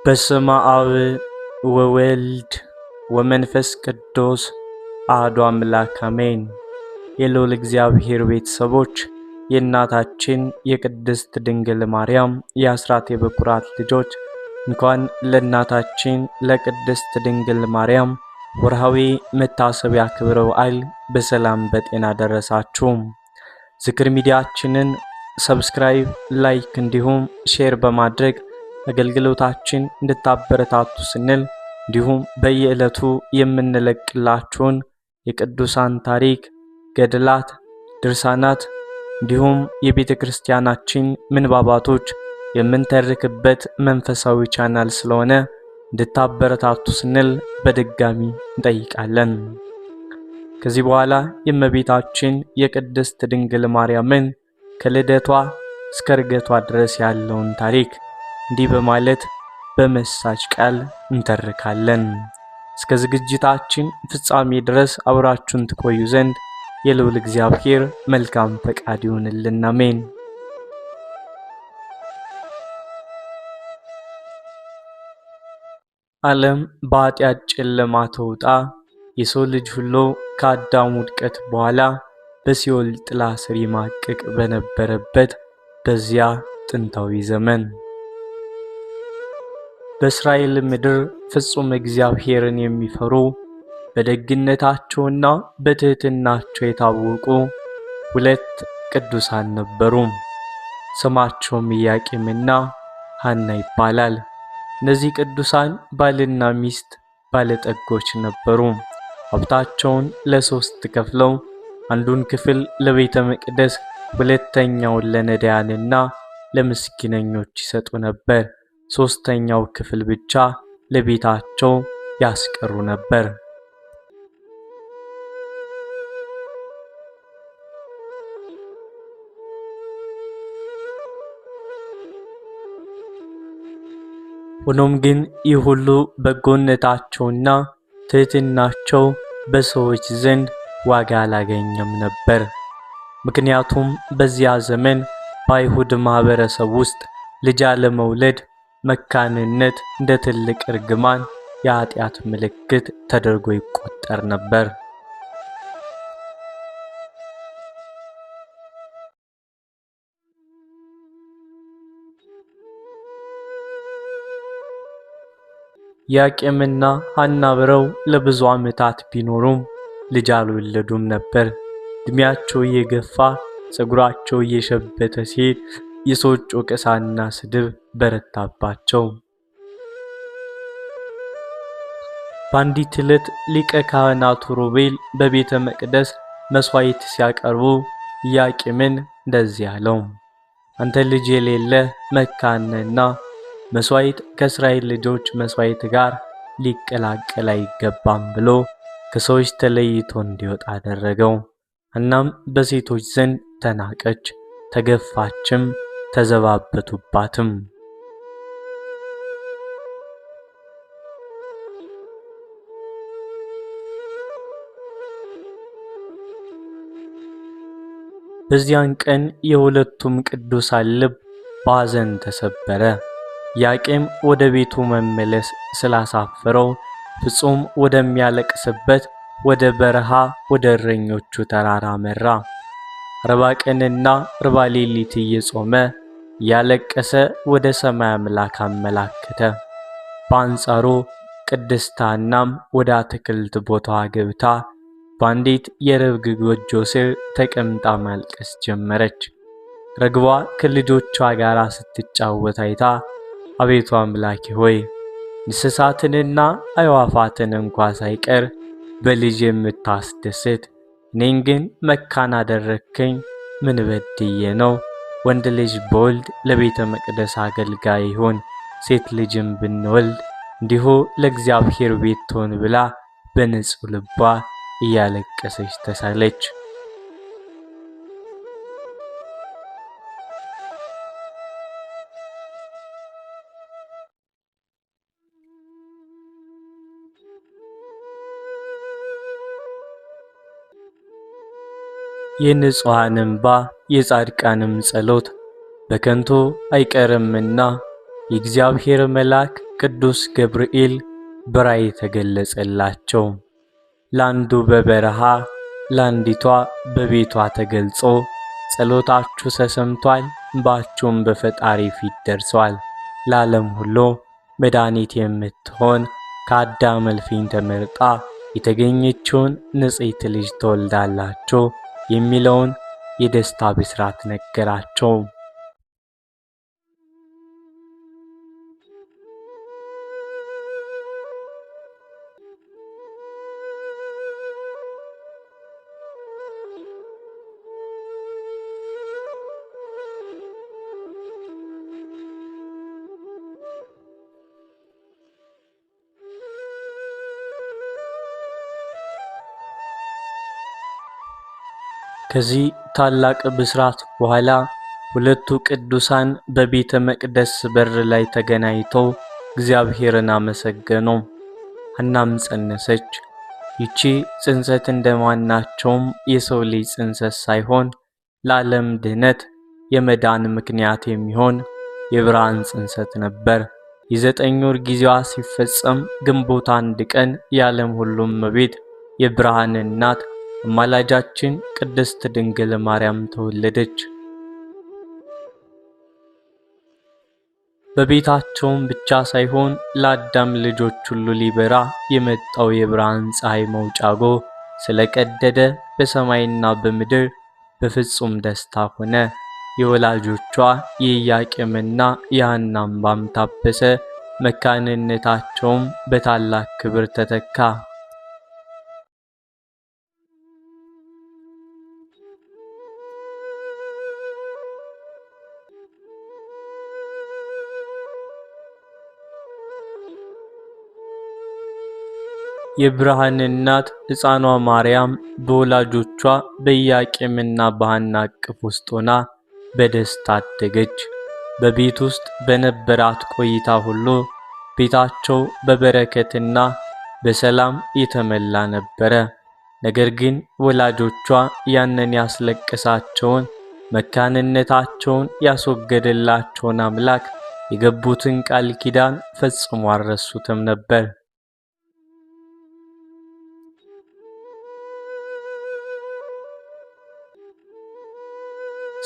በስመ አብ ወወልድ ወመንፈስ ቅዱስ አሐዱ አምላክ አሜን። የልዑል እግዚአብሔር ቤተሰቦች የእናታችን የቅድስት ድንግል ማርያም የአስራት የበኩራት ልጆች እንኳን ለእናታችን ለቅድስት ድንግል ማርያም ወርሃዊ መታሰቢያ ክብረ በዓል በሰላም በጤና ደረሳችሁ። ዝክር ሚዲያችንን ሰብስክራይብ፣ ላይክ እንዲሁም ሼር በማድረግ አገልግሎታችን እንድታበረታቱ ስንል እንዲሁም በየዕለቱ የምንለቅላችሁን የቅዱሳን ታሪክ፣ ገድላት፣ ድርሳናት እንዲሁም የቤተ ክርስቲያናችን ምንባባቶች የምንተርክበት መንፈሳዊ ቻናል ስለሆነ እንድታበረታቱ ስንል በድጋሚ እንጠይቃለን። ከዚህ በኋላ የእመቤታችን የቅድስት ድንግል ማርያምን ከልደቷ እስከ ዕርገቷ ድረስ ያለውን ታሪክ እንዲህ በማለት በመሳጭ ቃል እንተርካለን። እስከ ዝግጅታችን ፍጻሜ ድረስ አብራችሁን ትቆዩ ዘንድ የልዑል እግዚአብሔር መልካም ፈቃድ ይሁንልን። አሜን። ዓለም በኃጢአት ጨለማ ተውጣ የሰው ልጅ ሁሉ ከአዳም ውድቀት በኋላ በሲኦል ጥላ ስር ይማቅቅ በነበረበት በዚያ ጥንታዊ ዘመን በእስራኤል ምድር ፍጹም እግዚአብሔርን የሚፈሩ በደግነታቸውና በትህትናቸው የታወቁ ሁለት ቅዱሳን ነበሩ። ስማቸውም ኢያቄምና ሐና ይባላል። እነዚህ ቅዱሳን ባልና ሚስት ባለጠጎች ነበሩ። ሀብታቸውን ለሶስት ከፍለው አንዱን ክፍል ለቤተ መቅደስ፣ ሁለተኛውን ለነዳያንና ለምስኪነኞች ይሰጡ ነበር። ሶስተኛው ክፍል ብቻ ለቤታቸው ያስቀሩ ነበር። ሆኖም ግን ይህ ሁሉ በጎነታቸውና ትህትናቸው በሰዎች ዘንድ ዋጋ አላገኘም ነበር። ምክንያቱም በዚያ ዘመን በአይሁድ ማህበረሰብ ውስጥ ልጅ አለመውለድ መካንነት እንደ ትልቅ እርግማን የኃጢአት ምልክት ተደርጎ ይቆጠር ነበር። ኢያቄምና ሐና አብረው ለብዙ ዓመታት ቢኖሩም ልጅ አልወለዱም ነበር። እድሜያቸው እየገፋ ፀጉራቸው እየሸበተ ሲሄድ የሰዎች ወቀሳና ስድብ በረታባቸው። በአንዲት ዕለት ሊቀ ካህናቱ ሮቤል በቤተ መቅደስ መስዋዕት ሲያቀርቡ ኢያቄምን እንደዚህ አለው፣ አንተ ልጅ የሌለ መካን ነህና መስዋዕት ከእስራኤል ልጆች መስዋዕት ጋር ሊቀላቀል አይገባም ብሎ ከሰዎች ተለይቶ እንዲወጣ አደረገው። ሐናም በሴቶች ዘንድ ተናቀች፣ ተገፋችም፣ ተዘባበቱባትም። በዚያን ቀን የሁለቱም ቅዱሳን ልብ በሐዘን ተሰበረ። ኢያቄም ወደ ቤቱ መመለስ ስላሳፈረው ፍጹም ወደሚያለቅስበት ወደ በረሃ ወደ እረኞቹ ተራራ መራ። 40 ቀንና 40 ሌሊት እየጾመ ያለቀሰ ወደ ሰማይ አምላክ አመላከተ። በአንጻሩ ቅድስት ሐናም ወደ አትክልት ቦታዋ ገብታ በአንዲት የርግብ ጎጆ ስር ተቀምጣ ማልቀስ ጀመረች። ርግቧ ከልጆቿ ጋር ስትጫወት አይታ አቤቱ አምላኬ ሆይ እንስሳትንና አዕዋፋትን እንኳ ሳይቀር በልጅ የምታስደስት እኔን ግን መካን አደረግከኝ፣ ምን በድዬ ነው? ወንድ ልጅ በወልድ ለቤተ መቅደስ አገልጋይ ይሆን፣ ሴት ልጅም ብንወልድ እንዲሁ ለእግዚአብሔር ቤት ትሆን ብላ በንጹሕ ልቧ እያለቀሰች ተሳለች። የንጹሐን እንባ የጻድቃንም ጸሎት በከንቱ አይቀርምና የእግዚአብሔር መልአክ ቅዱስ ገብርኤል በራእይ ተገለጸላቸው። ለአንዱ በበረሃ ለአንዲቷ በቤቷ ተገልጾ ጸሎታችሁ ተሰምቷል፣ እንባችሁም በፈጣሪ ፊት ደርሷል፣ ለዓለም ሁሉ መድኃኒት የምትሆን ከአዳም እልፍኝ ተመርጣ የተገኘችውን ንጽሕት ልጅ ትወልዳላችሁ የሚለውን የደስታ ብስራት ነገራቸው። ከዚህ ታላቅ ብስራት በኋላ ሁለቱ ቅዱሳን በቤተ መቅደስ በር ላይ ተገናኝተው እግዚአብሔርን አመሰገኑ። ሐናም ጸነሰች። ይቺ ጽንሰት እንደማናቸውም የሰው ልጅ ጽንሰት ሳይሆን ለዓለም ድኅነት የመዳን ምክንያት የሚሆን የብርሃን ጽንሰት ነበር። የ9 ወር ጊዜዋ ሲፈጸም ግንቦት 1 ቀን የዓለም ሁሉ እመቤት የብርሃን እናት አማላጃችን ቅድስት ድንግል ማርያም ተወለደች። በቤታቸውም ብቻ ሳይሆን ለአዳም ልጆች ሁሉ ሊበራ የመጣው የብርሃን ፀሐይ መውጫጎ ስለቀደደ በሰማይና በምድር በፍጹም ደስታ ሆነ። የወላጆቿ የኢያቄምና የሐና እንባም ታበሰ። መካንነታቸውም በታላቅ ክብር ተተካ። የብርሃን እናት ሕፃኗ ማርያም በወላጆቿ በኢያቄምና በሐና እቅፍ ውስጥ ሆና በደስታ አደገች። በቤት ውስጥ በነበራት ቆይታ ሁሉ ቤታቸው በበረከትና በሰላም የተመላ ነበረ። ነገር ግን ወላጆቿ ያንን ያስለቀሳቸውን መካንነታቸውን ያስወገደላቸውን አምላክ የገቡትን ቃል ኪዳን ፈጽሞ አልረሱትም ነበር።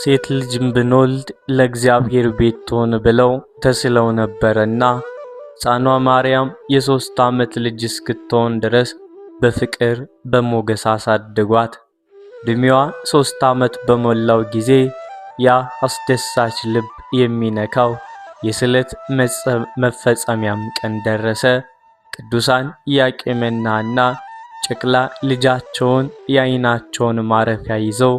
ሴት ልጅም ብንወልድ ለእግዚአብሔር ቤት ትሆን ብለው ተስለው ነበርና ሕፃኗ ማርያም የ3 ዓመት ልጅ እስክትሆን ድረስ በፍቅር በሞገስ አሳደጓት። ዕድሜዋ 3 ዓመት በሞላው ጊዜ ያ አስደሳች ልብ የሚነካው የስለት መፈጸሚያም ቀን ደረሰ። ቅዱሳን ኢያቄምና ሐና ጨቅላ ልጃቸውን የዓይናቸውን ማረፊያ ይዘው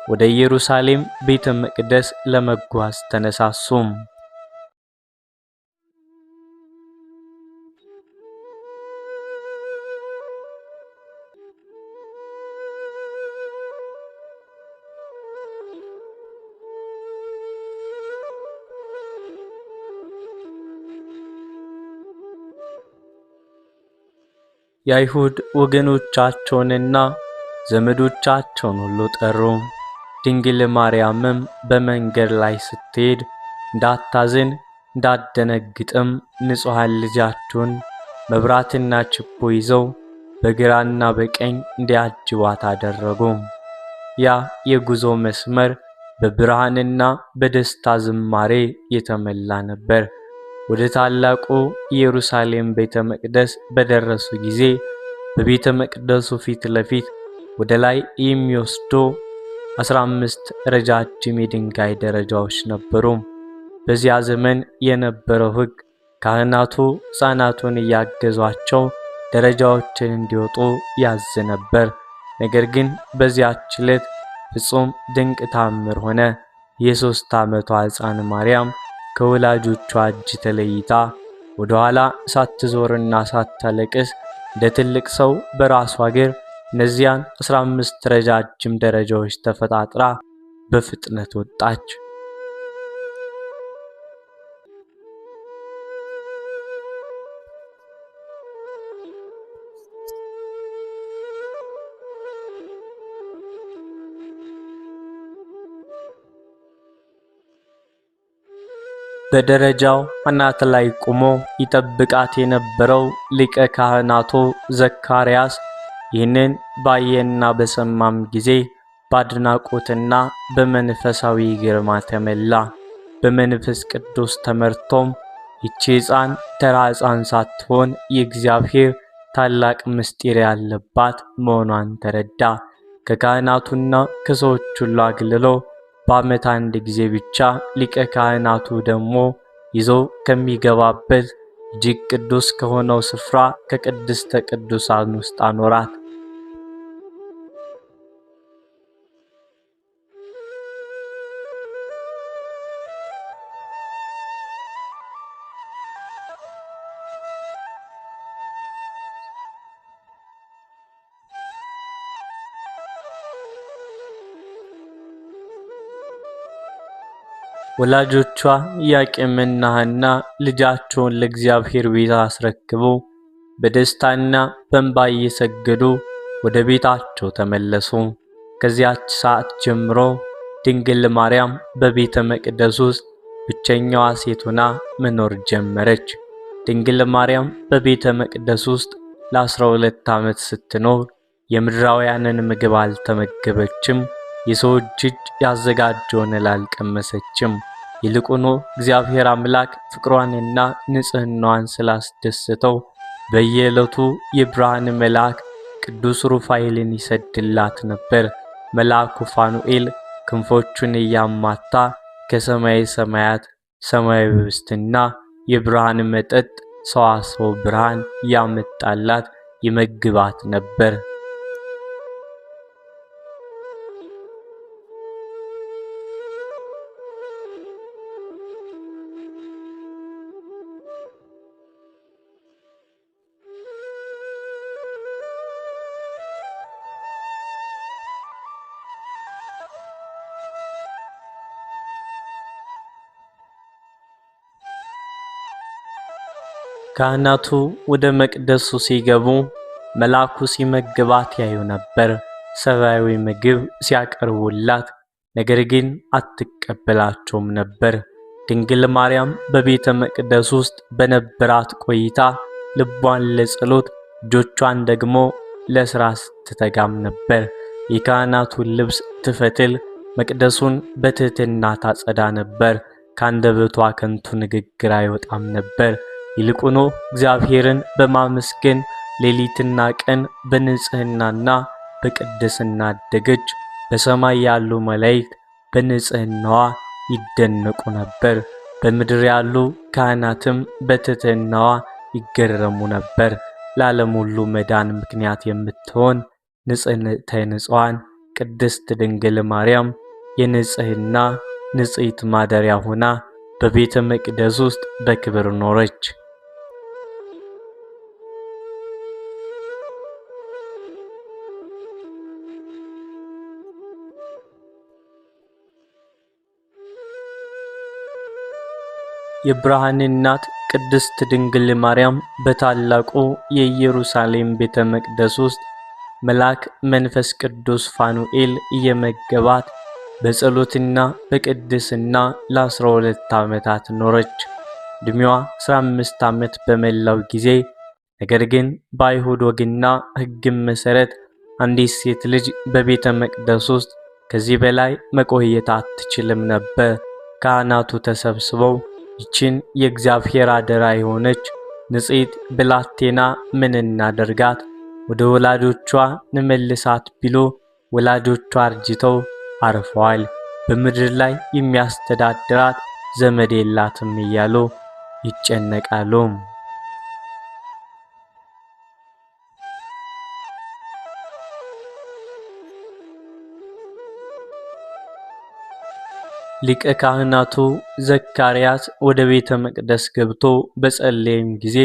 ወደ ኢየሩሳሌም ቤተ መቅደስ ለመጓዝ ተነሳሱ። የአይሁድ ወገኖቻቸውንና ዘመዶቻቸውን ሁሉ ጠሩ። ድንግል ማርያምም በመንገድ ላይ ስትሄድ እንዳታዝን እንዳትደነግጥም ንጹሐን ልጃቸውን መብራትና ችቦ ይዘው በግራና በቀኝ እንዲያጅቧት አደረጉ። ያ የጉዞ መስመር በብርሃንና በደስታ ዝማሬ የተመላ ነበር። ወደ ታላቁ ኢየሩሳሌም ቤተ መቅደስ በደረሱ ጊዜ በቤተ መቅደሱ ፊት ለፊት ወደ ላይ የሚወስዱ 15 ረጃጅም የድንጋይ ደረጃዎች ነበሩ። በዚያ ዘመን የነበረው ሕግ ካህናቱ ሕፃናቱን እያገዟቸው ደረጃዎችን እንዲወጡ ያዝ ነበር። ነገር ግን በዚያች ዕለት ፍጹም ድንቅ ተአምር ሆነ። የ3 ዓመቷ ሕፃን ማርያም ከወላጆቿ እጅ ተለይታ ወደ ኋላ ሳትዞርና ሳታለቅስ እንደ ትልቅ ሰው በራሷ እግር እነዚያን 15 ረጃጅም ደረጃዎች ተፈጣጥራ በፍጥነት ወጣች። በደረጃው አናት ላይ ቆሞ ይጠብቃት የነበረው ሊቀ ካህናቱ ዘካርያስ ይህንን ባየና በሰማም ጊዜ በአድናቆትና በመንፈሳዊ ግርማ ተመላ። በመንፈስ ቅዱስ ተመርቶም ይህች ሕፃን ተራ ሕፃን ሳትሆን የእግዚአብሔር ታላቅ ምስጢር ያለባት መሆኗን ተረዳ። ከካህናቱና ከሰዎች ሁሉ አግልሎ በዓመት አንድ ጊዜ ብቻ ሊቀ ካህናቱ ደግሞ ይዞ ከሚገባበት እጅግ ቅዱስ ከሆነው ስፍራ ከቅድስተ ቅዱሳን ውስጥ አኖራት። ወላጆቿ ኢያቄምና ሐና ልጃቸውን ለእግዚአብሔር ቤት አስረክበው በደስታና በእንባ እየሰገዱ ወደ ቤታቸው ተመለሱ። ከዚያች ሰዓት ጀምሮ ድንግል ማርያም በቤተ መቅደስ ውስጥ ብቸኛዋ ሴት ሆና መኖር ጀመረች። ድንግል ማርያም በቤተ መቅደስ ውስጥ ለ12 ዓመት ስትኖር የምድራውያንን ምግብ አልተመገበችም። የሰው እጅ ያዘጋጀውን አልቀመሰችም። ይልቁኑ እግዚአብሔር አምላክ ፍቅሯንና ንጽሕናዋን ስላስደሰተው በየዕለቱ የብርሃን መልአክ ቅዱስ ሩፋኤልን ይሰድላት ነበር። መልአኩ ፋኑኤል ክንፎቹን እያማታ ከሰማይ ሰማያት ሰማያዊ ኅብስትና የብርሃን መጠጥ ሰዋስወ ብርሃን ያመጣላት ይመግባት ነበር። ካህናቱ ወደ መቅደሱ ሲገቡ መልአኩ ሲመግባት ያዩ ነበር። ሰብአዊ ምግብ ሲያቀርቡላት ነገር ግን አትቀበላቸውም ነበር። ድንግል ማርያም በቤተ መቅደስ ውስጥ በነበራት ቆይታ ልቧን ለጸሎት እጆቿን ደግሞ ለሥራ ስትተጋም ነበር። የካህናቱን ልብስ ትፈትል፣ መቅደሱን በትሕትና ታጸዳ ነበር። ከአንደበቷ ከንቱ ንግግር አይወጣም ነበር። ይልቁኑ እግዚአብሔርን በማመስገን ሌሊትና ቀን በንጽሕናና በቅድስና አደገች። በሰማይ ያሉ መላእክት በንጽሕናዋ ይደነቁ ነበር። በምድር ያሉ ካህናትም በትሕትናዋ ይገረሙ ነበር። ለዓለም ሁሉ መዳን ምክንያት የምትሆን ንጽሕተ ንጹሐን ቅድስት ድንግል ማርያም የንጽሕና ንጽሕት ማደሪያ ሆና በቤተ መቅደስ ውስጥ በክብር ኖረች። የብርሃን እናት ቅድስት ድንግል ማርያም በታላቁ የኢየሩሳሌም ቤተ መቅደስ ውስጥ መልአክ መንፈስ ቅዱስ ፋኑኤል እየመገባት በጸሎትና በቅድስና ለ12 ዓመታት ኖረች። ዕድሜዋ 15 ዓመት በመላው ጊዜ ነገር ግን በአይሁድ ወግና ሕግም መሠረት አንዲት ሴት ልጅ በቤተ መቅደስ ውስጥ ከዚህ በላይ መቆየት አትችልም ነበር። ካህናቱ ተሰብስበው ይችን የእግዚአብሔር አደራ የሆነች ንጽሕት ብላቴና ምን እናደርጋት? ወደ ወላጆቿ እንመልሳት ቢሉ ወላጆቿ አርጅተው አርፈዋል፣ በምድር ላይ የሚያስተዳድራት ዘመድ የላትም እያሉ ይጨነቃሉ። ሊቀ ካህናቱ ዘካርያስ ወደ ቤተ መቅደስ ገብቶ በጸለየም ጊዜ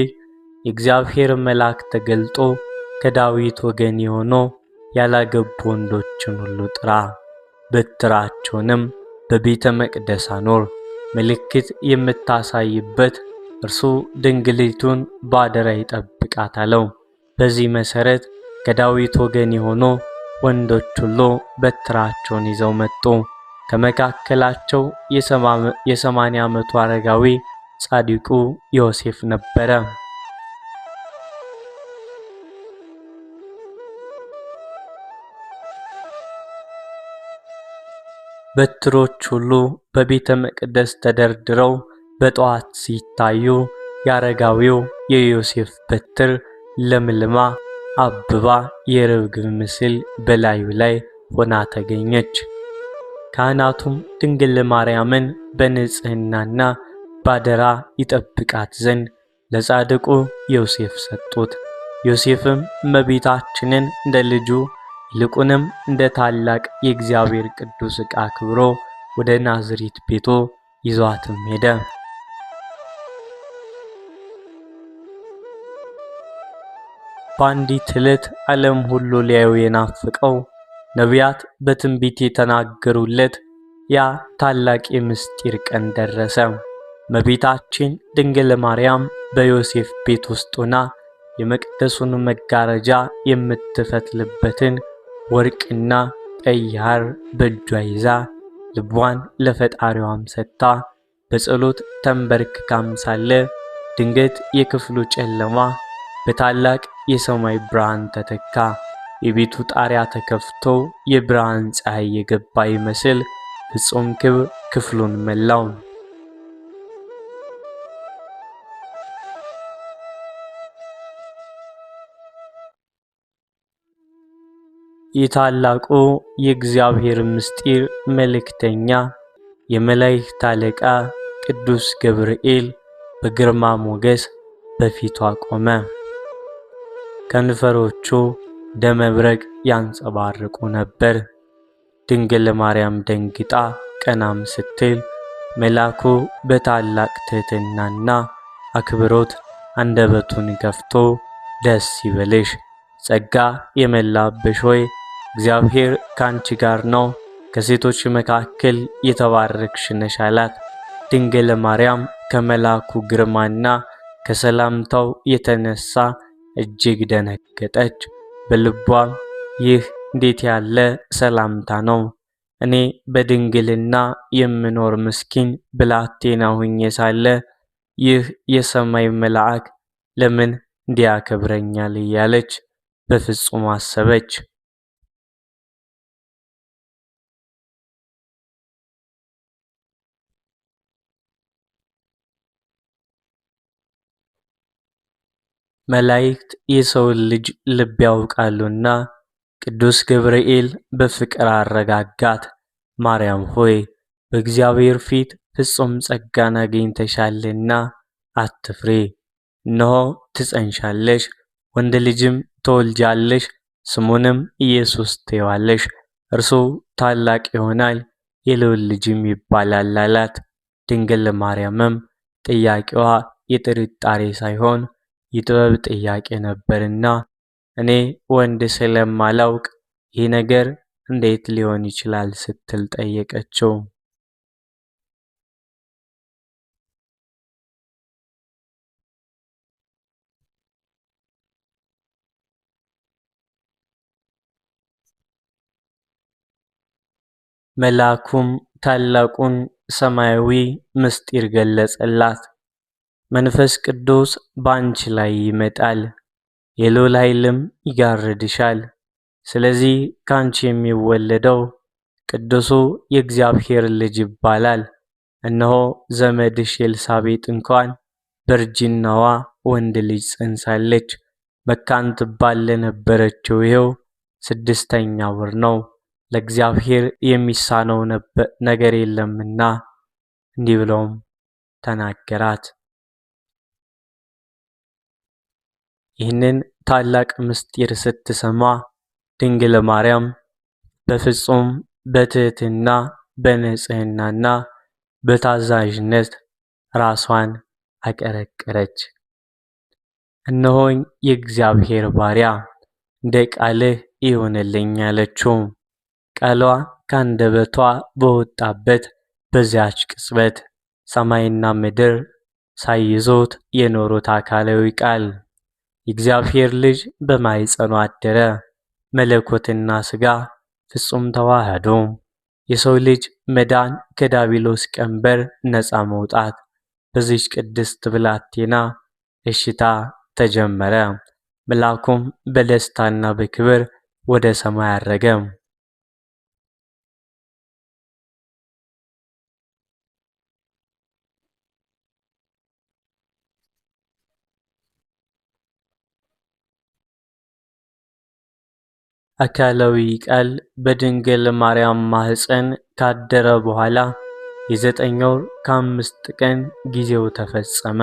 የእግዚአብሔር መልአክ ተገልጦ ከዳዊት ወገን የሆኑ ያላገቡ ወንዶችን ሁሉ ጥራ፣ በትራቸውንም በቤተ መቅደስ አኖር፣ ምልክት የምታሳይበት እርሱ ድንግሊቱን ባደራ ይጠብቃት አለው። በዚህ መሠረት ከዳዊት ወገን የሆኑ ወንዶች ሁሉ በትራቸውን ይዘው መጡ። ከመካከላቸው የ80 ዓመቱ አረጋዊ ጻድቁ ዮሴፍ ነበረ። በትሮች ሁሉ በቤተ መቅደስ ተደርድረው በጠዋት ሲታዩ የአረጋዊው የዮሴፍ በትር ለምልማ አብባ የርግብ ምስል በላዩ ላይ ሆና ተገኘች። ካህናቱም ድንግል ማርያምን በንጽሕናና ባደራ ይጠብቃት ዘንድ ለጻድቁ ዮሴፍ ሰጡት። ዮሴፍም እመቤታችንን እንደ ልጁ ይልቁንም እንደ ታላቅ የእግዚአብሔር ቅዱስ ዕቃ አክብሮ ወደ ናዝሬት ቤቱ ይዟትም ሄደ። በአንዲት ዕለት ዓለም ሁሉ ሊያዩ የናፈቀው ነቢያት በትንቢት የተናገሩለት ያ ታላቅ የምስጢር ቀን ደረሰ። እመቤታችን ድንግል ማርያም በዮሴፍ ቤት ውስጥ ሆና የመቅደሱን መጋረጃ የምትፈትልበትን ወርቅና ቀይ ሐር በእጇ ይዛ ልቧን ለፈጣሪዋም ሰጥታ በጸሎት ተንበርክካም ሳለ ድንገት የክፍሉ ጨለማ በታላቅ የሰማይ ብርሃን ተተካ። የቤቱ ጣሪያ ተከፍቶ የብርሃን ፀሐይ የገባ ይመስል ፍጹም ክብር ክፍሉን መላው። የታላቁ የእግዚአብሔር ምስጢር መልእክተኛ የመላእክት አለቃ ቅዱስ ገብርኤል በግርማ ሞገስ በፊቷ ቆመ። ከንፈሮቹ ደመብረቅ ያንጸባርቁ ነበር። ድንግል ማርያም ደንግጣ ቀናም ስትል መልአኩ በታላቅ ትሕትናና አክብሮት አንደበቱን ከፍቶ ደስ ይበልሽ፣ ጸጋ የሞላብሽ ሆይ እግዚአብሔር ካንቺ ጋር ነው፣ ከሴቶች መካከል የተባረክሽ ነሽ አላት። ድንግል ማርያም ከመልአኩ ግርማና ከሰላምታው የተነሳ እጅግ ደነገጠች። በልቧም ይህ እንዴት ያለ ሰላምታ ነው? እኔ በድንግልና የምኖር ምስኪን ብላቴና ሆኜ ሳለ ይህ የሰማይ መልአክ ለምን እንዲያከብረኛል እያለች በፍጹም አሰበች። መላእክት የሰውን ልጅ ልብ ያውቃሉና ቅዱስ ገብርኤል በፍቅር አረጋጋት። ማርያም ሆይ በእግዚአብሔር ፊት ፍጹም ጸጋን አግኝተሻልና አትፍሪ። እነሆ ትጸንሻለሽ፣ ወንድ ልጅም ትወልጃለሽ፣ ስሙንም ኢየሱስ ትዪዋለሽ። እርሱ ታላቅ ይሆናል፣ የልዑል ልጅም ይባላል አላት። ድንግል ማርያምም ጥያቄዋ የጥርጣሬ ሳይሆን የጥበብ ጥያቄ ነበርና እኔ ወንድ ስለማላውቅ ይህ ነገር እንዴት ሊሆን ይችላል ስትል ጠየቀችው። መልአኩም ታላቁን ሰማያዊ ምስጢር ገለጸላት። መንፈስ ቅዱስ በአንቺ ላይ ይመጣል፣ የልዑል ኃይልም ይጋርድሻል። ስለዚህ ካንቺ የሚወለደው ቅዱሱ የእግዚአብሔር ልጅ ይባላል። እነሆ ዘመድሽ ኤልሳቤጥ እንኳን በእርጅናዋ ወንድ ልጅ ጸንሳለች። መካን ትባል ለነበረችው ይኸው 6ኛ ወር ነው። ለእግዚአብሔር የሚሳነው ነገር የለምና። እንዲህ ብሎም ተናገራት። ይህንን ታላቅ ምስጢር ስትሰማ ድንግል ማርያም በፍጹም በትሕትና በንጽሕናና በታዛዥነት ራሷን አቀረቀረች። እነሆኝ የእግዚአብሔር ባሪያ፣ እንደ ቃልህ ይሁንልኝ አለችው። ቃሏ ከአንደበቷ በወጣበት በዚያች ቅጽበት ሰማይና ምድር ሳይይዙት የኖሩት አካላዊ ቃል የእግዚአብሔር ልጅ በማኅፀኗ አደረ። መለኮትና ሥጋ ፍጹም ተዋህዶ። የሰው ልጅ መዳን ከዲያብሎስ ቀንበር ነፃ መውጣት በዚች ቅድስት ብላቴና እሽታ ተጀመረ። መልአኩም በደስታና በክብር ወደ ሰማይ አረገ። አካላዊ ቃል በድንግል ማርያም ማኅፀን ካደረ በኋላ የ9 ወር ከ5 ቀን ጊዜው ተፈጸመ።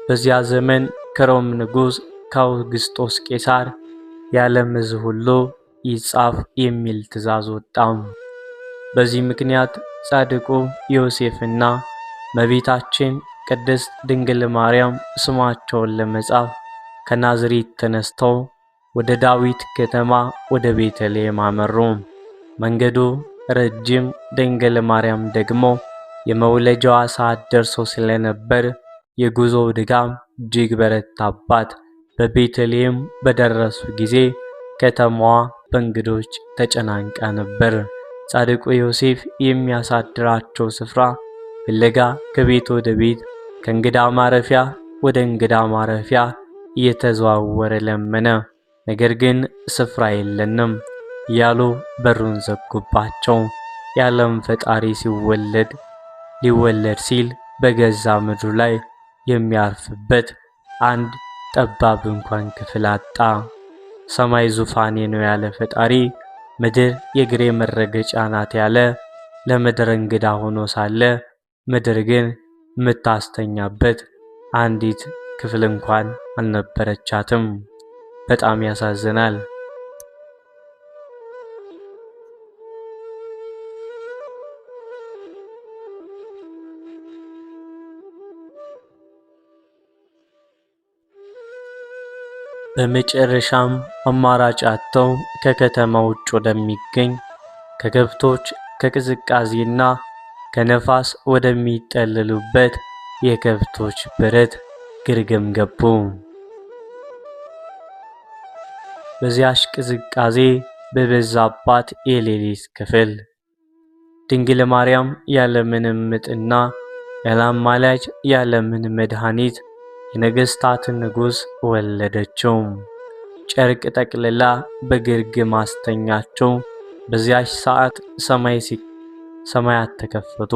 በዚያ ዘመን ከሮም ንጉሥ ከአውግስጦስ ቄሳር የዓለም ሕዝብ ሁሉ ይጻፍ የሚል ትእዛዝ ወጣ። በዚህ ምክንያት ጻድቁ ዮሴፍና እመቤታችን ቅድስት ድንግል ማርያም ስማቸውን ለመጻፍ ከናዝሬት ተነስተው ወደ ዳዊት ከተማ ወደ ቤተልሔም አመሩ። መንገዱ ረጅም፣ ድንግል ማርያም ደግሞ የመውለጃዋ ሰዓት ደርሶ ስለነበር የጉዞው ድካም እጅግ በረታባት። በቤተልሔም በደረሱ ጊዜ ከተማዋ በእንግዶች ተጨናንቃ ነበር። ጻድቁ ዮሴፍ የሚያሳድራቸው ስፍራ ፍለጋ ከቤት ወደ ቤት ከእንግዳ ማረፊያ ወደ እንግዳ ማረፊያ እየተዘዋወረ ለመነ። ነገር ግን ስፍራ የለንም እያሉ በሩን ዘጉባቸው። የዓለም ፈጣሪ ሊወለድ ሲል በገዛ ምድሩ ላይ የሚያርፍበት አንድ ጠባብ እንኳን ክፍል አጣ። ሰማይ ዙፋኔ ነው ያለ ፈጣሪ ምድር የእግሬ መረገጫ ናት ያለ ለምድር እንግዳ ሆኖ ሳለ ምድር ግን የምታስተኛበት አንዲት ክፍል እንኳን አልነበረቻትም። በጣም ያሳዝናል። በመጨረሻም አማራጭ አጥተው ከከተማ ውጭ ወደሚገኝ ከከብቶች ከቅዝቃዜና ከነፋስ ወደሚጠለሉበት የከብቶች በረት ግርግም ገቡ። በዚያች ቅዝቃዜ በበዛባት የሌሊት ክፍል ድንግል ማርያም ያለምንም ምጥና ያለአማላጅ ያለምን መድኃኒት የነገሥታትን ንጉሥ ወለደችው። ጨርቅ ጠቅልላ በግርግም አስተኛችው። በዚያች ሰዓት ሰማያት ተከፈቱ።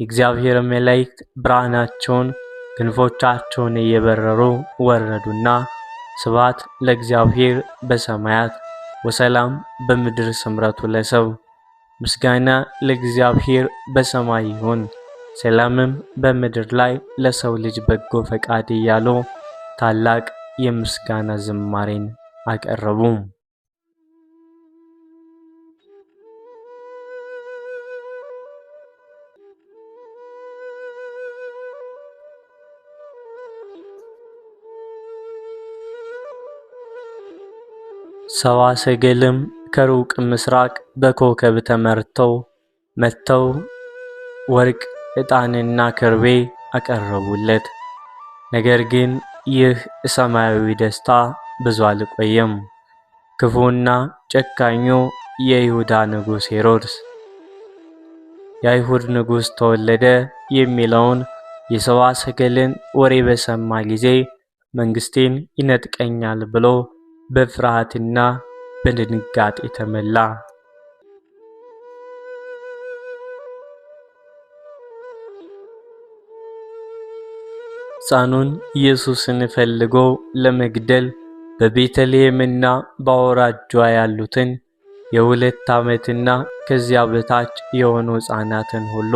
የእግዚአብሔር መላእክት ብርሃናቸውን ክንፎቻቸውን እየበረሩ ወረዱና ስብሐት ለእግዚአብሔር በሰማያት ወሰላም በምድር ስምረቱ ለሰው፣ ምስጋና ለእግዚአብሔር በሰማይ ይሁን ሰላምም በምድር ላይ ለሰው ልጅ በጎ ፈቃድ እያሉ ታላቅ የምስጋና ዝማሬን አቀረቡ። ሰብአ ሰገልም ከሩቅ ምስራቅ በኮከብ ተመርተው መጥተው ወርቅ ዕጣንና ከርቤ አቀረቡለት። ነገር ግን ይህ ሰማያዊ ደስታ ብዙ አልቆየም። ክፉና ጨካኙ የይሁዳ ንጉሥ ሄሮድስ የአይሁድ ንጉሥ ተወለደ የሚለውን የሰብአ ሰገልን ወሬ በሰማ ጊዜ መንግሥቴን ይነጥቀኛል ብሎ በፍርሃትና በድንጋጤ ተመላ። ሕፃኑን ኢየሱስን ፈልጎ ለመግደል በቤተልሔምና በአውራጃዋ ያሉትን የ2 ዓመትና ከዚያ በታች የሆኑ ሕፃናትን ሁሉ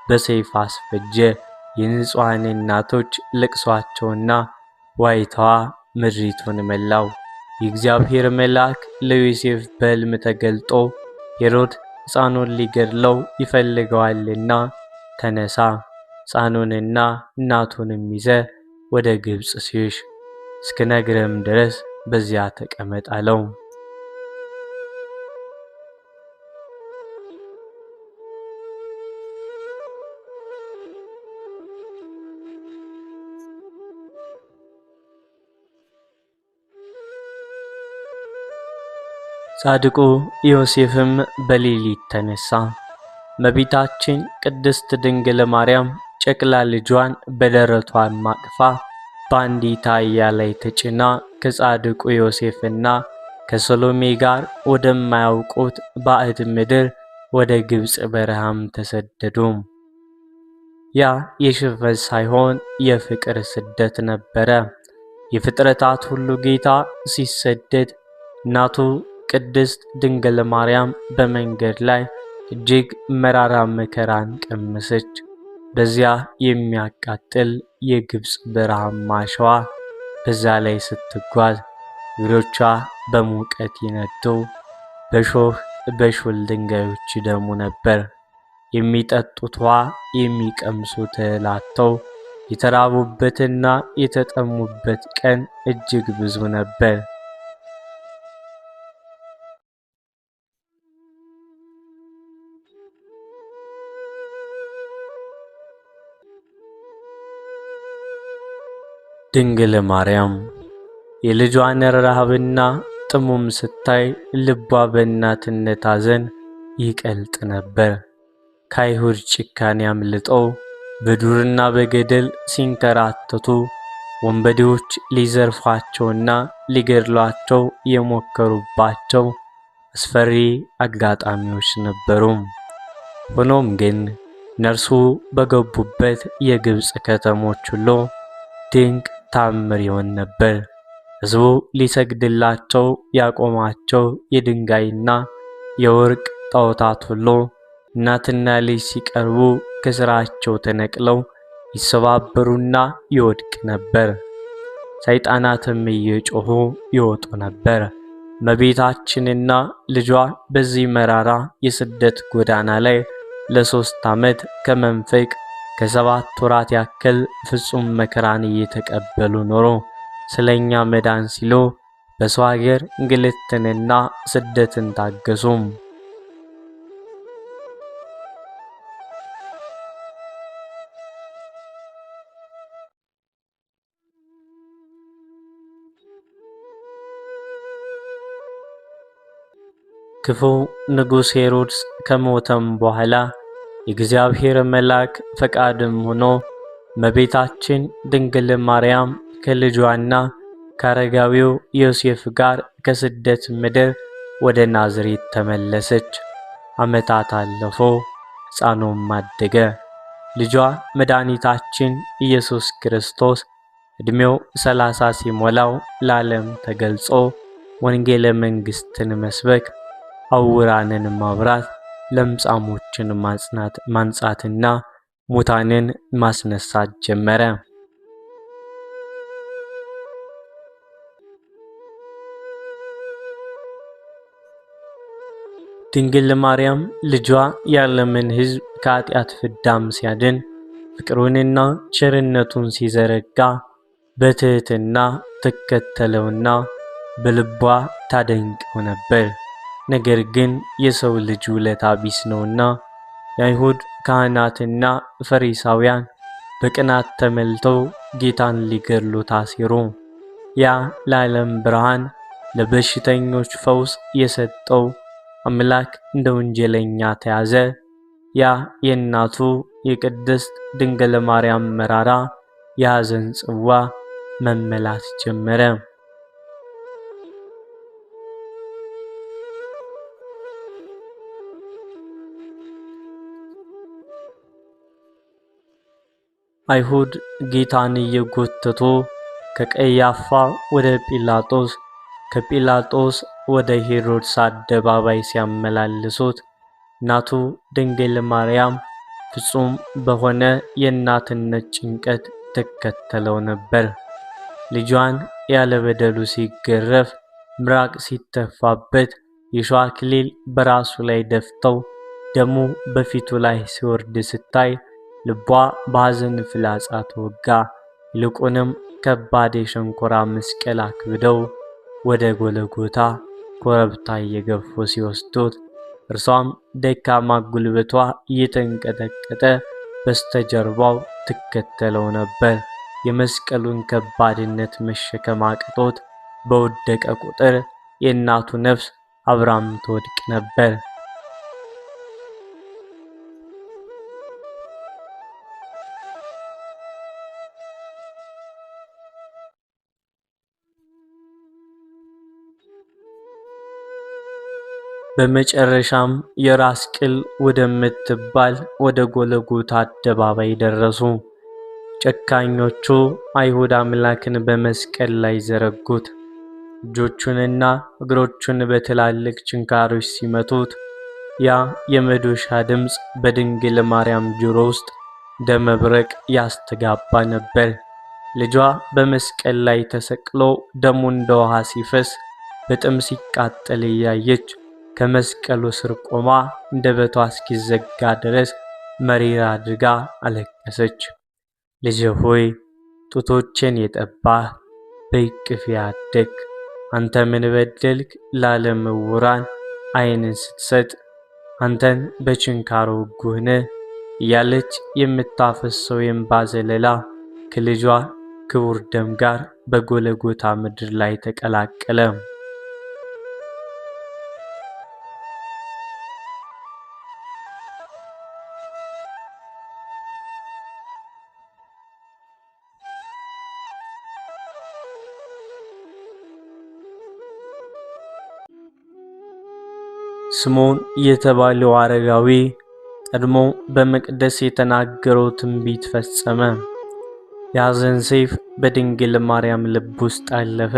በሰይፍ አስፈጀ። የንጹሐን እናቶች ልቅሷቸውና ዋይታዋ ምድሪቱን መላው። የእግዚአብሔር መልአክ ለዮሴፍ በሕልም ተገልጦ ሄሮድ ሕፃኑን ሊገድለው ይፈልገዋልና ተነሳ፣ ሕፃኑንና እናቱንም ይዘህ ወደ ግብፅ ሽሽ፣ እስክነግርህም ድረስ በዚያ ተቀመጥ አለው። ጻድቁ ዮሴፍም በሌሊት ተነሳ። እመቤታችን ቅድስት ድንግል ማርያም ጨቅላ ልጇን በደረቷ አቅፋ በአንዲት አህያ ላይ ተጭና ከጻድቁ ዮሴፍና ከሰሎሜ ጋር ወደማያውቁት ባዕድ ምድር ወደ ግብፅ በረሃም ተሰደዱ። ያ የሽንፈት ሳይሆን የፍቅር ስደት ነበረ። የፍጥረታት ሁሉ ጌታ ሲሰደድ እናቱ ቅድስት ድንግል ማርያም በመንገድ ላይ እጅግ መራራ መከራን ቀመሰች። በዚያ የሚያቃጥል የግብፅ በረሃማ አሸዋ በዛ ላይ ስትጓዝ እግሮቿ በሙቀት ይነዱ፣ በሾህ በሹል ድንጋዮች ይደሙ ነበር። የሚጠጡት ውሃ የሚቀምሱት እህል አጥተው የተራቡበትና የተጠሙበት ቀን እጅግ ብዙ ነበር። ድንግል ማርያም የልጇን ረሃብና ጥሙም ስታይ ልቧ በእናትነት ሐዘን ይቀልጥ ነበር። ከአይሁድ ጭካኔ አምልጠው በዱርና በገደል ሲንከራተቱ ወንበዴዎች ሊዘርፏቸውና ሊገድሏቸው የሞከሩባቸው አስፈሪ አጋጣሚዎች ነበሩ። ሆኖም ግን እነርሱ በገቡበት የግብፅ ከተሞች ሁሉ ድንቅ ታምር ይሆን ነበር። ሕዝቡ ሊሰግድላቸው ያቆማቸው የድንጋይና የወርቅ ጣዖታት ሁሉ እናትና ልጅ ሲቀርቡ ከሥራቸው ተነቅለው ይሰባበሩና ይወድቅ ነበር። ሰይጣናትም እየጮኹ ይወጡ ነበር። እመቤታችንና ልጇ በዚህ መራራ የስደት ጎዳና ላይ ለ3 ዓመት ከመንፈቅ ከ7 ወራት ያክል ፍጹም መከራን እየተቀበሉ ኖሮ ስለኛ መዳን ሲሉ በሰው ሀገር እንግልትንና ስደትን ታገሱም። ክፉ ንጉሥ ሄሮድስ ከሞተም በኋላ የእግዚአብሔር መልአክ ፈቃድም ሆኖ እመቤታችን ድንግል ማርያም ከልጇና ከአረጋዊው ዮሴፍ ጋር ከስደት ምድር ወደ ናዝሬት ተመለሰች። ዓመታት አለፉ፣ ሕፃኑም አደገ። ልጇ መድኃኒታችን ኢየሱስ ክርስቶስ ዕድሜው 30 ሲሞላው ለዓለም ተገልጾ ወንጌለ መንግሥትን መስበክ፣ ዕውራንን ማብራት፣ ለምጻሞችን ማንጻትና ሙታንን ማስነሳት ጀመረ። ድንግል ማርያም ልጇ የዓለምን ሕዝብ ከኃጢአት ፍዳም ሲያድን ፍቅሩንና ቸርነቱን ሲዘረጋ በትሕትና ትከተለውና በልቧ ታደንቀው ነበር። ነገር ግን የሰው ልጅ ውለታ ቢስ ነውና የአይሁድ ካህናትና ፈሪሳውያን በቅናት ተመልተው ጌታን ሊገድሉት አሴሩ። ያ ለዓለም ብርሃን ለበሽተኞች ፈውስ የሰጠው አምላክ እንደ ወንጀለኛ ተያዘ። ያ የእናቱ የቅድስት ድንግል ማርያም መራራ የሐዘን ጽዋ መመላት ጀመረ። አይሁድ ጌታን እየጎተቱ ከቀያፋ ወደ ጲላጦስ፣ ከጲላጦስ ወደ ሄሮድስ አደባባይ ሲያመላልሱት እናቱ ድንግል ማርያም ፍጹም በሆነ የእናትነት ጭንቀት ትከተለው ነበር። ልጇን ያለ በደሉ ሲገረፍ፣ ምራቅ ሲተፋበት፣ የሾህ አክሊል በራሱ ላይ ደፍተው ደሙ በፊቱ ላይ ሲወርድ ስታይ ልቧ በሐዘን ፍላጻ ተወጋ። ይልቁንም ከባድ የሸንኮራ መስቀል አክብደው ወደ ጎለጎታ ኮረብታ እየገፉ ሲወስዱት እርሷም ደካማ ጉልበቷ እየተንቀጠቀጠ በስተጀርባው ትከተለው ነበር። የመስቀሉን ከባድነት መሸከም አቅቶት በወደቀ ቁጥር የእናቱ ነፍስ አብራም ትወድቅ ነበር። በመጨረሻም የራስ ቅል ወደምትባል ወደ ጎልጎታ አደባባይ ደረሱ። ጨካኞቹ አይሁድ አምላክን በመስቀል ላይ ዘረጉት። እጆቹንና እግሮቹን በትላልቅ ችንካሮች ሲመቱት ያ የመዶሻ ድምፅ በድንግል ማርያም ጆሮ ውስጥ እንደ መብረቅ ያስተጋባ ነበር። ልጇ በመስቀል ላይ ተሰቅሎ ደሙ እንደ ውሃ ሲፈስ በጥም ሲቃጠል እያየች ከመስቀሉ ስር ቆማ አንደበቷ እስኪዘጋ ድረስ መሪር አድርጋ አለቀሰች። ልጄ ሆይ ጡቶቼን የጠባህ በእቅፌ ያደግክ አንተ ምን በደልክ? ለዓለም ዕውራን ዓይንን ስትሰጥ አንተን በችንካር ወጉህን እያለች የምታፈሰው የእንባ ዘለላ ከልጇ ክቡር ደም ጋር በጎልጎታ ምድር ላይ ተቀላቀለ። ስምዖን የተባለው አረጋዊ ቀድሞ በመቅደስ የተናገረው ትንቢት ፈጸመ። የሐዘን ሰይፍ በድንግል ማርያም ልብ ውስጥ አለፈ።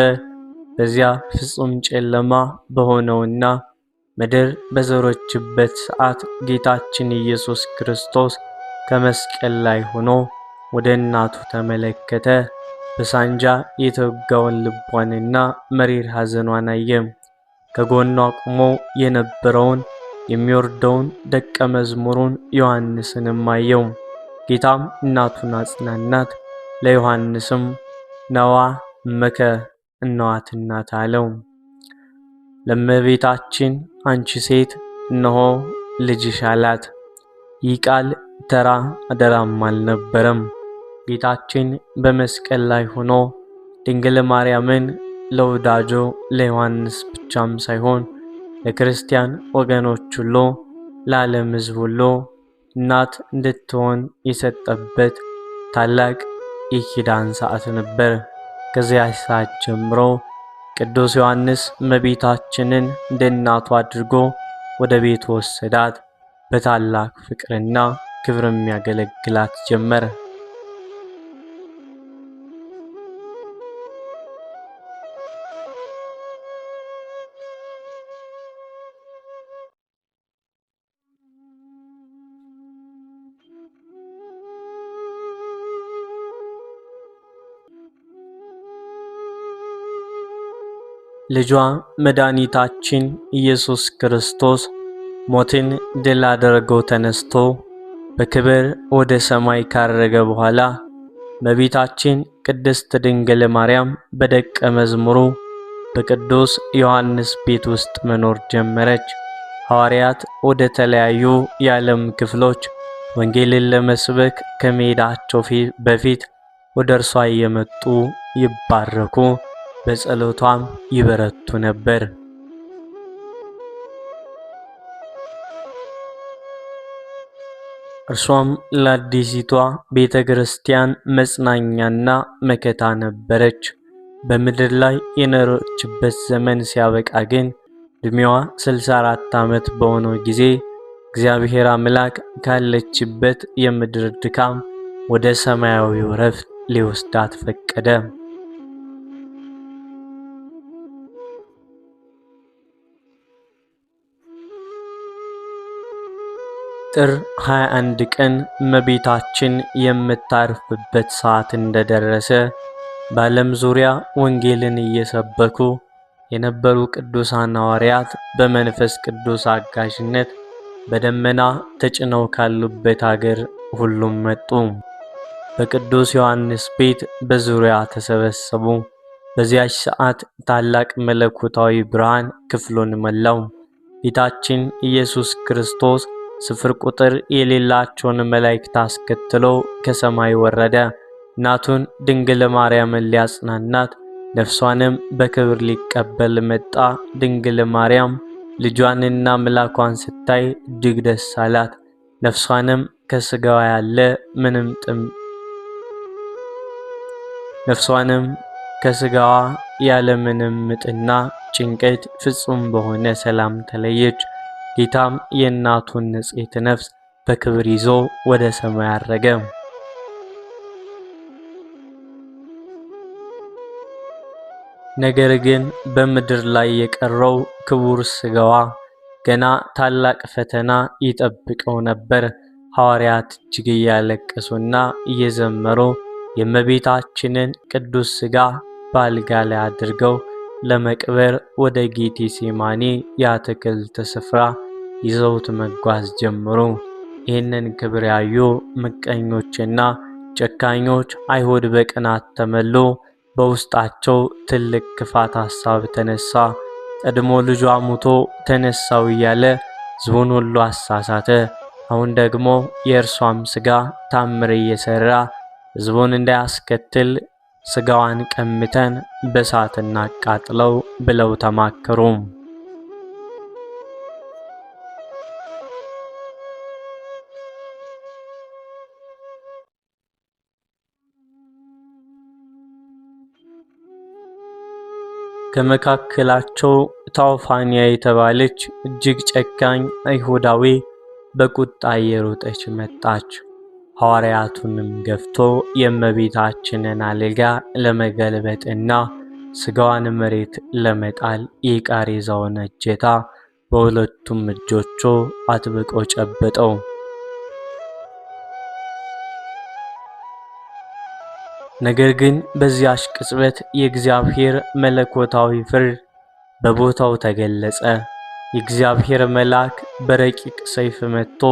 በዚያ ፍጹም ጨለማ በሆነውና ምድር በዞረችበት ሰዓት ጌታችን ኢየሱስ ክርስቶስ ከመስቀል ላይ ሆኖ ወደ እናቱ ተመለከተ። በሳንጃ የተወጋውን ልቧንና መሪር ሐዘኗን አየ። ከጎኗ ቆሞ የነበረውን የሚወርደውን ደቀ መዝሙሩን ዮሐንስንም አየው። ጌታም እናቱን አጽናናት። ለዮሐንስም ነዋ እመከ እነኋት እናት አለው። ለእመቤታችን አንቺ ሴት እነሆ ልጅሽ አላት። ይህ ቃል ተራ አደራም አልነበረም። ጌታችን በመስቀል ላይ ሆኖ ድንግል ማርያምን ለወዳጆ ለዮሐንስ ብቻም ሳይሆን ለክርስቲያን ወገኖች ሁሉ ለዓለም ሕዝብ ሁሉ እናት እንድትሆን የሰጠበት ታላቅ የኪዳን ሰዓት ነበር። ከዚያ ሰዓት ጀምሮ ቅዱስ ዮሐንስ እመቤታችንን እንደ እናቱ አድርጎ ወደ ቤቱ ወሰዳት። በታላቅ ፍቅርና ክብርም ያገለግላት ጀመረ። ልጇ መድኃኒታችን ኢየሱስ ክርስቶስ ሞትን ድል አድርጎ ተነስቶ በክብር ወደ ሰማይ ካረገ በኋላ እመቤታችን ቅድስት ድንግል ማርያም በደቀ መዝሙሩ በቅዱስ ዮሐንስ ቤት ውስጥ መኖር ጀመረች። ሐዋርያት ወደ ተለያዩ የዓለም ክፍሎች ወንጌልን ለመስበክ ከመሄዳቸው በፊት ወደ እርሷ እየመጡ ይባረኩ፣ በጸሎቷም ይበረቱ ነበር። እርሷም ለአዲሲቷ ቤተ ክርስቲያን መጽናኛና መከታ ነበረች። በምድር ላይ የኖረችበት ዘመን ሲያበቃ ግን ዕድሜዋ 64 ዓመት በሆነው ጊዜ እግዚአብሔር አምላክ ካለችበት የምድር ድካም ወደ ሰማያዊው ዕረፍት ሊወስዳት ፈቀደ። ጥር 21 ቀን እመቤታችን የምታርፍበት ሰዓት እንደደረሰ በዓለም ዙሪያ ወንጌልን እየሰበኩ የነበሩ ቅዱሳን ሐዋርያት በመንፈስ ቅዱስ አጋዥነት በደመና ተጭነው ካሉበት አገር ሁሉም መጡ። በቅዱስ ዮሐንስ ቤት በዙሪያ ተሰበሰቡ። በዚያች ሰዓት ታላቅ መለኮታዊ ብርሃን ክፍሉን መላው። ጌታችን ኢየሱስ ክርስቶስ ስፍር ቁጥር የሌላቸውን መላእክት አስከትሎ ከሰማይ ወረደ። እናቱን ድንግል ማርያምን ሊያጽናናት ነፍሷንም በክብር ሊቀበል መጣ። ድንግል ማርያም ልጇንና አምላኳን ስታይ እጅግ ደስ አላት። ነፍሷንም ከስጋዋ ያለ ምንም ምጥና ጭንቀት ፍጹም በሆነ ሰላም ተለየች። ጌታም የእናቱን ንጽሕት ነፍስ በክብር ይዞ ወደ ሰማይ አረገ። ነገር ግን በምድር ላይ የቀረው ክቡር ስጋዋ ገና ታላቅ ፈተና ይጠብቀው ነበር። ሐዋርያት እጅግ እያለቀሱና እየዘመሩ የእመቤታችንን ቅዱስ ሥጋ በአልጋ ላይ አድርገው ለመቅበር ወደ ጌቴሴማኒ የአትክልት ስፍራ ይዘውት መጓዝ ጀመሩ። ይህንን ክብር ያዩ ምቀኞችና ጨካኞች አይሁድ በቅናት ተመሉ። በውስጣቸው ትልቅ ክፋት ሐሳብ ተነሳ። ቀድሞ ልጇ ሙቶ ተነሳው እያለ ሕዝቡን ሁሉ አሳሳተ። አሁን ደግሞ የእርሷም ሥጋ ታምር እየሠራ ሕዝቡን እንዳያስከትል ሥጋዋን ቀምተን በእሳት እናቃጥለው ብለው ተማከሩ። ከመካከላቸው ታውፋንያ የተባለች እጅግ ጨካኝ አይሁዳዊ በቁጣ እየሮጠች መጣች። ሐዋርያቱንም ገፍቶ የእመቤታችንን አልጋ ለመገልበጥና ሥጋዋን መሬት ለመጣል የቃሬዛውን እጀታ በሁለቱም እጆቹ አጥብቆ ጨበጠው። ነገር ግን በዚያች ቅጽበት የእግዚአብሔር መለኮታዊ ፍርድ በቦታው ተገለጸ። የእግዚአብሔር መልአክ በረቂቅ ሰይፍ መጥቶ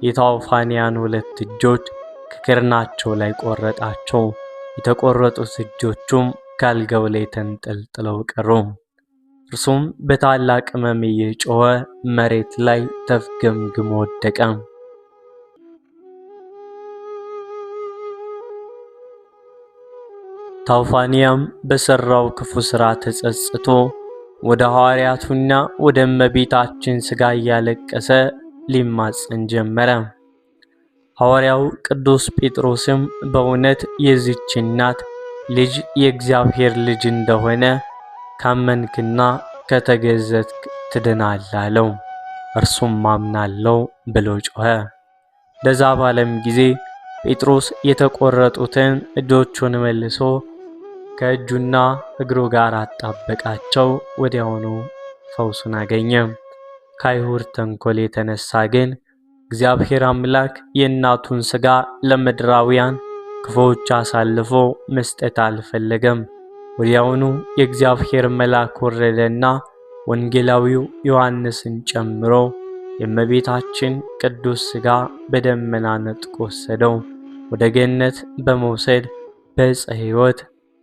የታውፋንያን ሁለት እጆች ከክርናቸው ላይ ቆረጣቸው። የተቆረጡት እጆቹም ከአልጋው ላይ ተንጠልጥለው ቀሩ። እርሱም በታላቅ ሕመም እየጮኸ መሬት ላይ ተፍገምግሞ ወደቀ። ታውፋንያም በሠራው ክፉ ሥራ ተጸጽቶ ወደ ሐዋርያቱና ወደ እመቤታችን ሥጋ እያለቀሰ ሊማጸን ጀመረ። ሐዋርያው ቅዱስ ጴጥሮስም በእውነት የዚህች እናት ልጅ የእግዚአብሔር ልጅ እንደሆነ ካመንክና ከተገዘትክ ትድናለህ አለው። እርሱም አምናለሁ ብሎ ጮኸ። እንደዛ ባለም ጊዜ ጴጥሮስ የተቆረጡትን እጆቹን መልሶ ከእጁና እግሩ ጋር አጣበቃቸው። ወዲያውኑ ፈውሱን አገኘ። ከአይሁድ ተንኮል የተነሳ ግን እግዚአብሔር አምላክ የእናቱን ሥጋ ለምድራውያን ክፉዎች አሳልፎ መስጠት አልፈለገም። ወዲያውኑ የእግዚአብሔር መልአክ ወረደና ወንጌላዊው ዮሐንስን ጨምሮ የእመቤታችን ቅዱስ ሥጋ በደመና ነጥቆ ወሰደው። ወደ ገነት በመውሰድ በዕፀ ሕይወት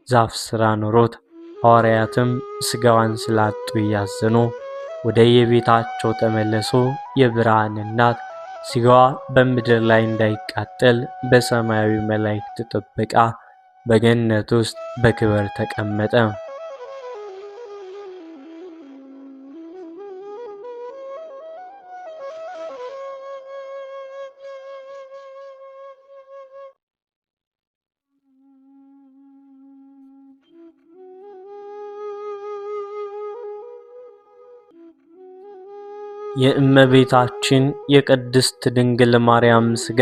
ዛፍ ሥር አኖሮት። ሐዋርያትም ሥጋዋን ስላጡ እያዘኑ ወደ የቤታቸው ተመለሱ። የብርሃን እናት ሥጋዋ በምድር ላይ እንዳይቃጠል በሰማያዊ መላእክት ጥበቃ በገነት ውስጥ በክብር ተቀመጠ። የእመቤታችን የቅድስት ድንግል ማርያም ሥጋ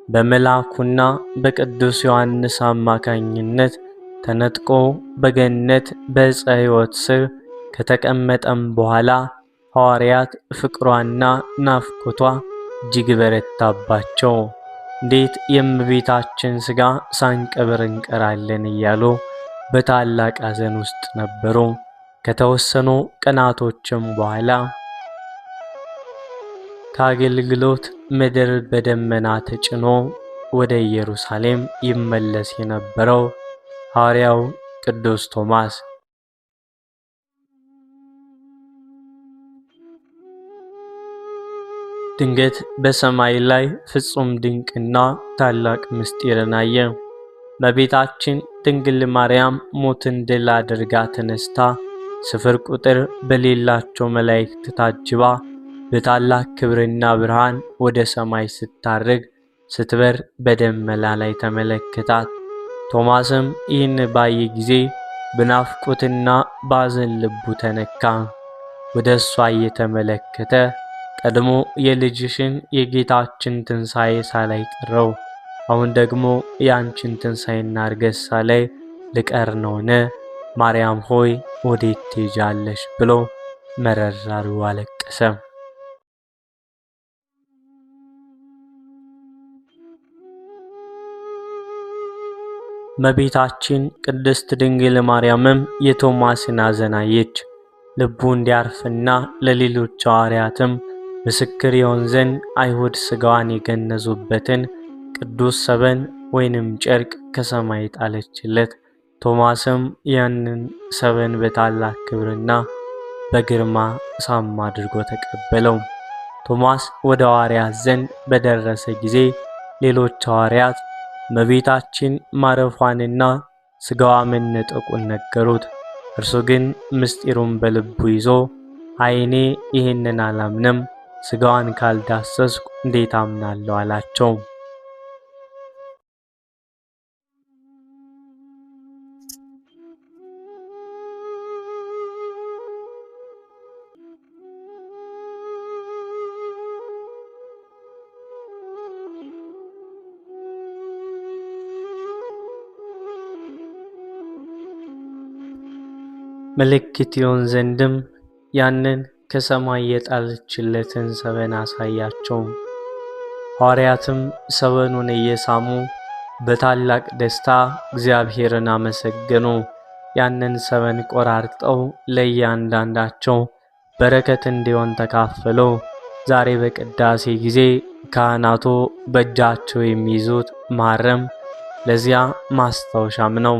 በመልአኩና በቅዱስ ዮሐንስ አማካኝነት ተነጥቆ በገነት በዕፀ ሕይወት ሥር ከተቀመጠም በኋላ ሐዋርያት ፍቅሯና ናፍቆቷ እጅግ በረታባቸው። እንዴት የእመቤታችን ሥጋ ሳንቀብር እንቀራለን እያሉ በታላቅ ሐዘን ውስጥ ነበሩ። ከተወሰኑ ቀናቶችም በኋላ ከአገልግሎት ምድር በደመና ተጭኖ ወደ ኢየሩሳሌም ይመለስ የነበረው ሐዋርያው ቅዱስ ቶማስ ድንገት በሰማይ ላይ ፍጹም ድንቅና ታላቅ ምስጢርን አየ። እመቤታችን ድንግል ማርያም ሞትን ድል አድርጋ ተነስታ ስፍር ቁጥር በሌላቸው መላእክት ታጅባ በታላቅ ክብርና ብርሃን ወደ ሰማይ ስታርግ ስትበር በደመና ላይ ተመለከታት። ቶማስም ይህን ባየ ጊዜ በናፍቆትና ባዘን ልቡ ተነካ። ወደ እሷ እየተመለከተ ቀድሞ የልጅሽን የጌታችን ትንሣኤ ሳላይ ቀረው፣ አሁን ደግሞ የአንቺን ትንሣኤና ዕርገት ሳላይ ልቀር ነውን? ማርያም ሆይ ወዴት ትሄጃለሽ? ብሎ መረር አድርጎ አለቀሰ። እመቤታችን ቅድስት ድንግል ማርያምም የቶማስን ሐዘን አየች። ልቡ እንዲያርፍና ለሌሎች ሐዋርያትም ምስክር ይሆን ዘንድ አይሁድ ሥጋዋን የገነዙበትን ቅዱስ ሰበን ወይንም ጨርቅ ከሰማይ ጣለችለት። ቶማስም ያንን ሰበን በታላቅ ክብርና በግርማ ሳም አድርጎ ተቀበለው። ቶማስ ወደ ሐዋርያት ዘንድ በደረሰ ጊዜ ሌሎች ሐዋርያት እመቤታችን ማረፏንና ሥጋዋ መነጠቁን ነገሩት። እርሱ ግን ምስጢሩን በልቡ ይዞ ዓይኔ ይህንን አላምንም፣ ሥጋዋን ካልዳሰስኩ እንዴት አምናለሁ አላቸው። ምልክት ይሆን ዘንድም ያንን ከሰማይ የጣለችለትን ሰበን አሳያቸው። ሐዋርያትም ሰበኑን እየሳሙ በታላቅ ደስታ እግዚአብሔርን አመሰገኑ። ያንን ሰበን ቆራርጠው ለእያንዳንዳቸው በረከት እንዲሆን ተካፈሉ። ዛሬ በቅዳሴ ጊዜ ካህናቱ በእጃቸው የሚይዙት ማረም ለዚያ ማስታወሻም ነው።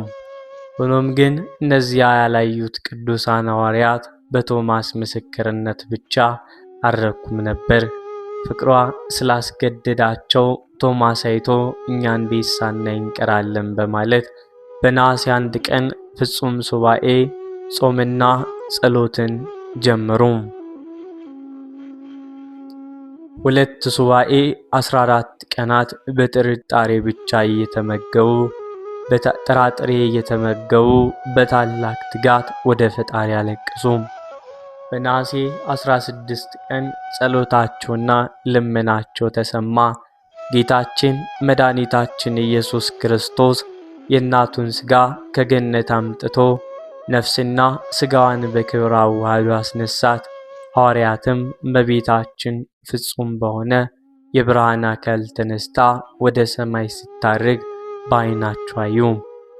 ሆኖም ግን እነዚያ ያላዩት ቅዱሳን ሐዋርያት በቶማስ ምስክርነት ብቻ አልረኩም ነበር። ፍቅሯ ስላስገደዳቸው ቶማስ አይቶ እኛ እንዴት ሳናይ እንቀራለን በማለት በነሐሴ 1 ቀን ፍጹም ሱባኤ ጾምና ጸሎትን ጀመሩ። 2 ሱባኤ 14 ቀናት በጥርጣሬ ብቻ እየተመገቡ በጥራጥሬ እየተመገቡ በታላቅ ትጋት ወደ ፈጣሪ አለቀሱ። በነሐሴ 16 ቀን ጸሎታቸውና ልመናቸው ተሰማ። ጌታችን መድኃኒታችን ኢየሱስ ክርስቶስ የእናቱን ሥጋ ከገነት አምጥቶ ነፍስና ሥጋዋን በክብር አዋህዶ አስነሳት። ሐዋርያትም እመቤታችን ፍጹም በሆነ የብርሃን አካል ተነስታ ወደ ሰማይ ስታርግ በዓይናቸው አዩ።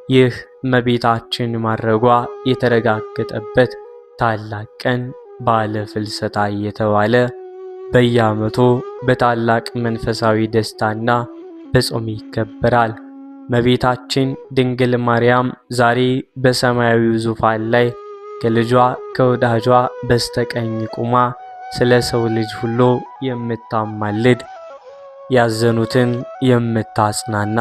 ይህ እመቤታችን ማረጓ የተረጋገጠበት ታላቅ ቀን በዓለ ፍልሰታ እየተባለ በየዓመቱ በታላቅ መንፈሳዊ ደስታና በጾም ይከበራል። እመቤታችን ድንግል ማርያም ዛሬ በሰማያዊው ዙፋን ላይ ከልጇ ከወዳጇ በስተቀኝ ቆማ ስለ ሰው ልጅ ሁሉ የምታማልድ፣ ያዘኑትን የምታጽናና፣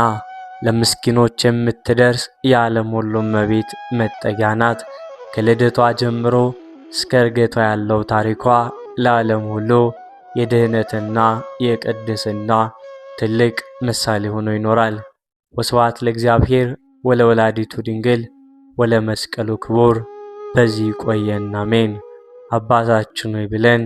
ለምስኪኖች የምትደርስ የዓለም ሁሉ እመቤት መጠጊያ ናት። ከልደቷ ጀምሮ እስከ ዕርገቷ ያለው ታሪኳ ለዓለም ሁሉ የድኅነትና የቅድስና ትልቅ ምሳሌ ሆኖ ይኖራል። ወስብሐት ለእግዚአብሔር ወለወላዲቱ ድንግል ወለመስቀሉ ክቡር። በዚህ ቆየን፣ አሜን። አባታችን ሆይ ብለን